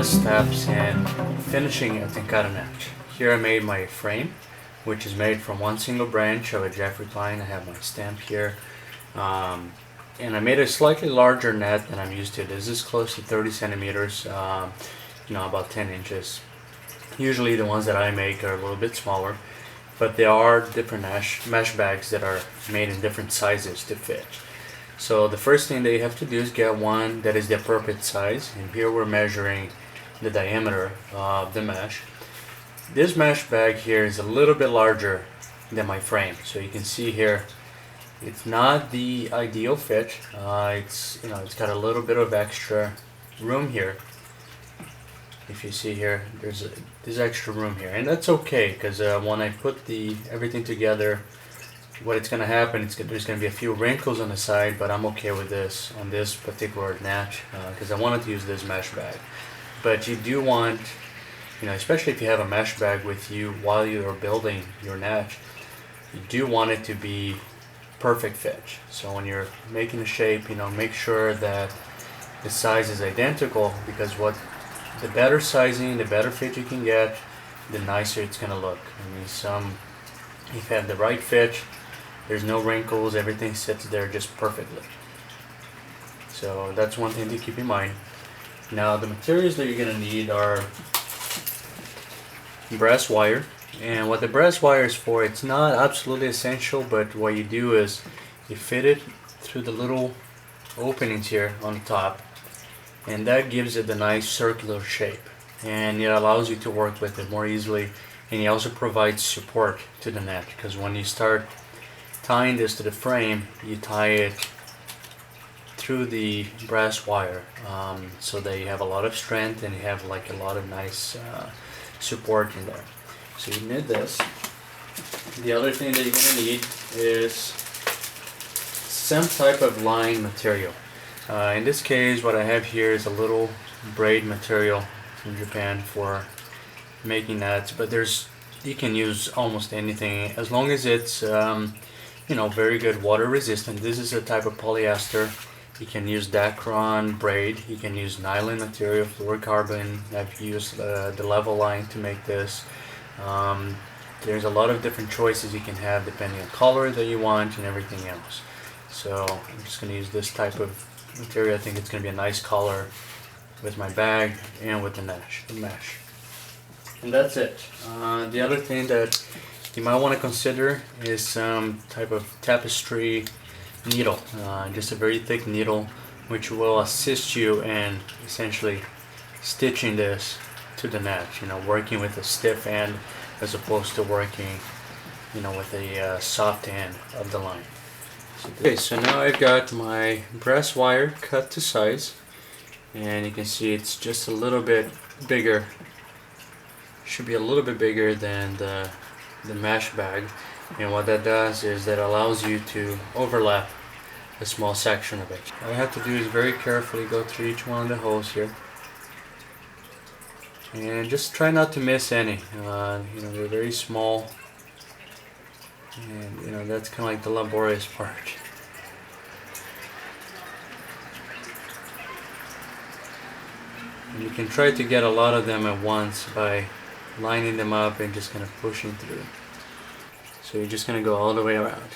less steps in finishing a Tenkara Net. Here I made my frame, which is made from one single branch of a Jeffrey pine. I have my stamp here. And I made a slightly larger net than I'm used to. This is close to 30 centimeters, about 10 inches. Usually the ones that I make are a little bit smaller, but there are different mesh bags that are made in different sizes to fit. So the first thing that you have to do is get one that is the appropriate size, and here we're measuring the diameter of the mesh. This mesh bag here is a little bit larger than my frame, so you can see here it's not the ideal fit. It's got a little bit of extra room here. If you see here, there's extra room here, and that's okay, because when I put everything together, what it's going to happen, there's going to be a few wrinkles on the side, but I'm okay with this on this particular net because I wanted to use this mesh bag. But you do want, especially if you have a mesh bag with you while you're building your net, you do want it to be perfect fit. So when you're making the shape, make sure that the size is identical, because the better sizing, the better fit you can get, the nicer it's going to look. If you have the right fit, there's no wrinkles, everything sits there just perfectly. So that's one thing to keep in mind. Now the materials that you're going to need are brass wire. And what the brass wire is for, it's not absolutely essential, but what you do is you fit it through the little openings here on the top, and that gives it a nice circular shape, and it allows you to work with it more easily, and it also provides support to the net, because when you start tying this to the frame, you tie it through the brass wire, so that you have a lot of strength and you have like a lot of nice support in there. So you need this. The other thing that you're going to need is some type of line material. In this case, what I have here is a little braid material from Japan for making nets, but you can use almost anything as long as it's very good water resistant. This is a type of polyester. You can use Dacron braid, you can use nylon material, fluorocarbon. I've used the level line to make this. There's a lot of different choices you can have depending on color that you want and everything else. So I'm just going to use this type of material. I think it's going to be a nice color with my bag and with the mesh. And that's it. The other thing that you might want to consider is some type of tapestry needle, just a very thick needle, which will assist you in essentially stitching this to the net, working with a stiff end as opposed to working with a soft end of the line. Okay, so now I've got my brass wire cut to size, and you can see it's just a little bit bigger, should be a little bit bigger than the mesh bag, and what that does is that allows you to overlap a small section of it. All I have to do is very carefully go through each one of the holes here, and just try not to miss any. They're very small, and that's kind of like the laborious part. And you can try to get a lot of them at once by lining them up and just kind of pushing through. So you're just going to go all the way around.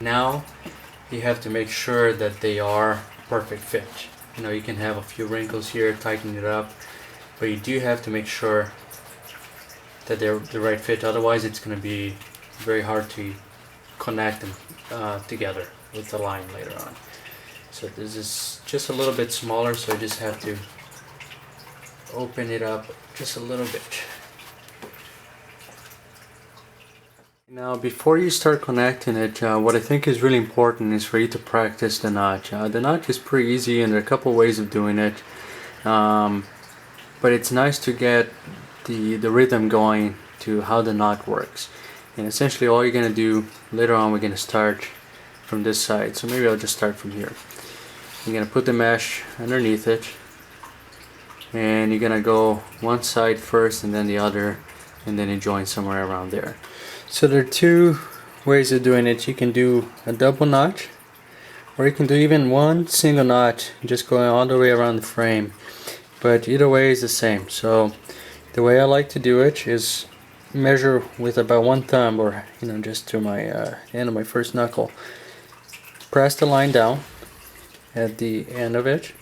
Now you have to make sure that they are perfect fit. You can have a few wrinkles here, tighten it up, but you do have to make sure that they're the right fit, otherwise it's going to be very hard to connect them together with the line later on. So this is just a little bit smaller, so I just have to open it up just a little bit. Now before you start connecting it, what I think is really important is for you to practice the notch. The notch is pretty easy, and there are a couple ways of doing it, but it's nice to get the rhythm going to how the knot works. And essentially all you're going to do later on, we're going to start from this side, so maybe I'll just start from here. You're going to put the mesh underneath it, and you're going to go one side first and then the other, and then you join somewhere around there. So there are two ways of doing it. You can do a double notch, or you can do even one single knot just going all the way around the frame, but either way is the same. So the way I like to do it is measure with about one thumb, or just to my end of my first knuckle. Press the line down at the end of it,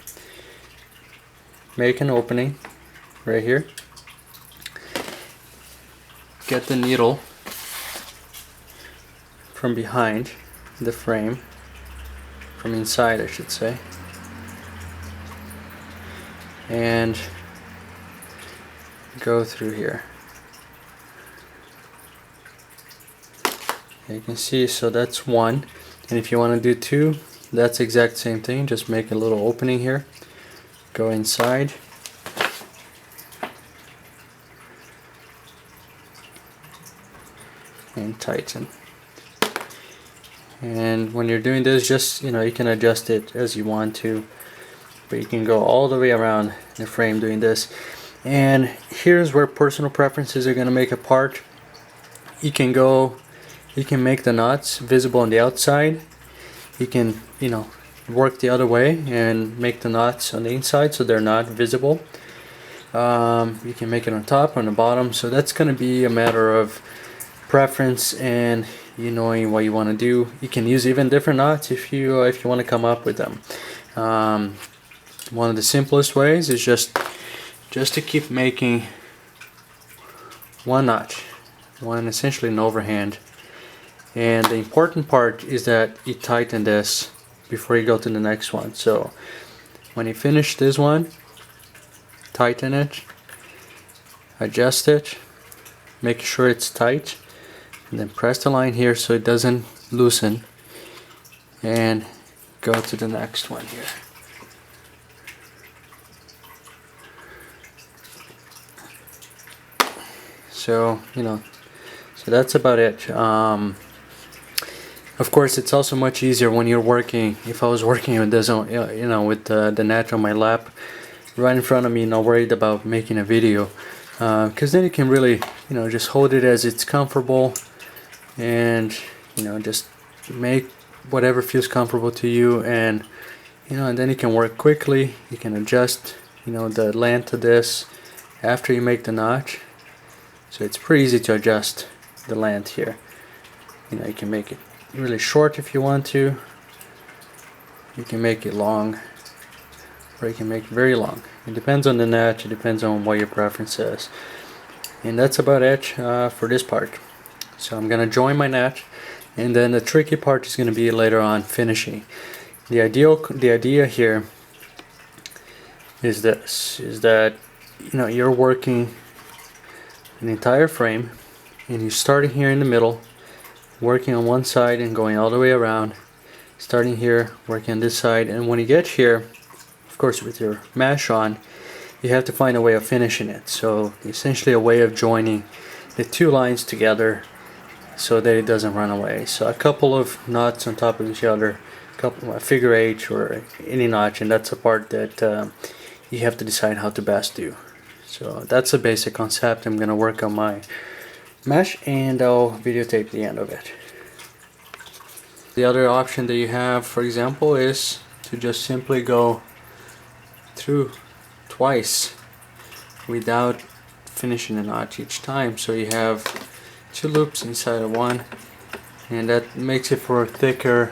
make an opening right here, get the needle from behind the frame, from inside I should say, and go through here. You can see, so that's one, and if you want to do two, that's the exact same thing. Just make a little opening here, go inside, and tighten. And when you're doing this, just you can adjust it as you want to, but you can go all the way around the frame doing this. And here's where personal preferences are going to make a part. You can make the knots visible on the outside. You can work the other way and make the knots on the inside so they're not visible. You can make it on top or on the bottom, so that's going to be a matter of preference and knowing what you want to do. You can use even different knots if you want to come up with them. One of the simplest ways is just to keep making one knot, essentially an overhand. And the important part is that you tighten this before you go to the next one. So when you finish this one, tighten it, adjust it, make sure it's tight, and then press the line here so it doesn't loosen, and go to the next one here. So so that's about it. Of course, it's also much easier when you're working. If I was working with this, with the net on my lap right in front of me, not worried about making a video, because then you can really just hold it as it's comfortable, and just make whatever feels comfortable to you, and and then you can work quickly. You can adjust the length of this after you make the notch, so it's pretty easy to adjust the length here. You can make it really short if you want to, you can make it long, or you can make it very long. It depends on the net, it depends on what your preference is. And that's about it for this part. So I'm gonna join my net, and then the tricky part is gonna be later on finishing. The idea here is this, is that you're working an entire frame, and you're starting here in the middle, working on one side and going all the way around, starting here, working on this side, and when you get here, of course with your mesh on, you have to find a way of finishing it. So essentially a way of joining the two lines together so that it doesn't run away. So a couple of knots on top of each other, a figure eight or any notch, and that's a part that you have to decide how to best do. So that's the basic concept. I'm gonna work on my mesh and I'll videotape the end of it. The other option that you have, for example, is to just simply go through twice without finishing a notch each time. So you have two loops inside of one, and that makes it for a thicker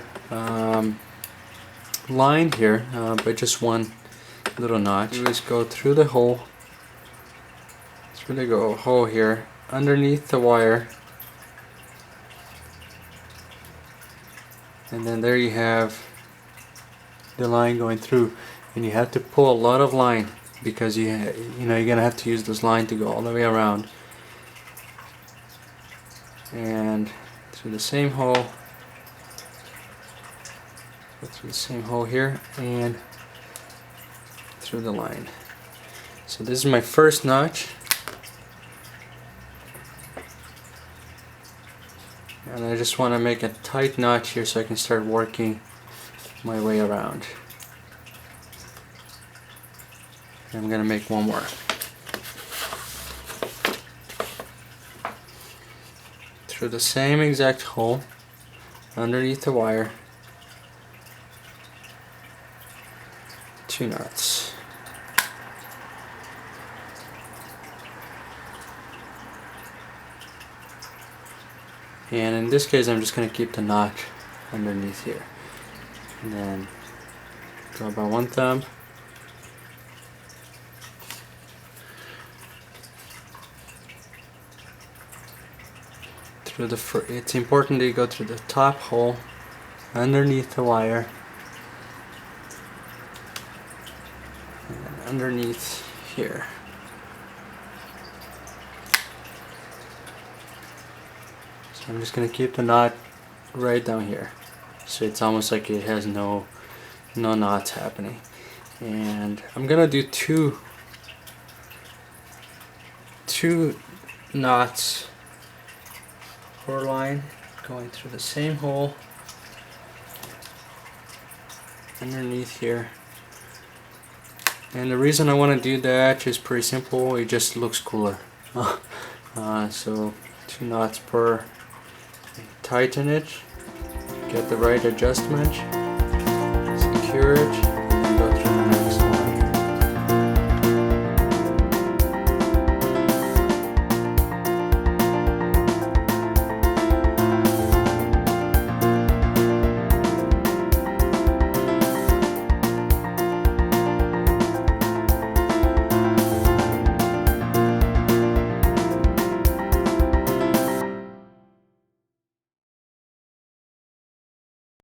line here, but just one little notch. You just go through the hole, hole here, underneath the wire, and then there you have the line going through. And you have to pull a lot of line because you're gonna have to use this line to go all the way around, and through the same hole, go through the same hole here, and through the line. So this is my first notch. And I just want to make a tight notch here so I can start working my way around. And I'm going to make one more. Through the same exact hole, underneath the wire, 2 knots. And in this case I'm just going to keep the knot underneath here. And then go about 1 thumb. Through it's important that you go through the top hole underneath the wire. And then underneath here. So I'm just going to keep the knot right down here. So it's almost like it has no knots happening. And I'm going to do two knots per line going through the same hole underneath here. And the reason I want to do that is pretty simple, it just looks cooler. So 2 knots per, tighten it, get the right adjustment, secure it,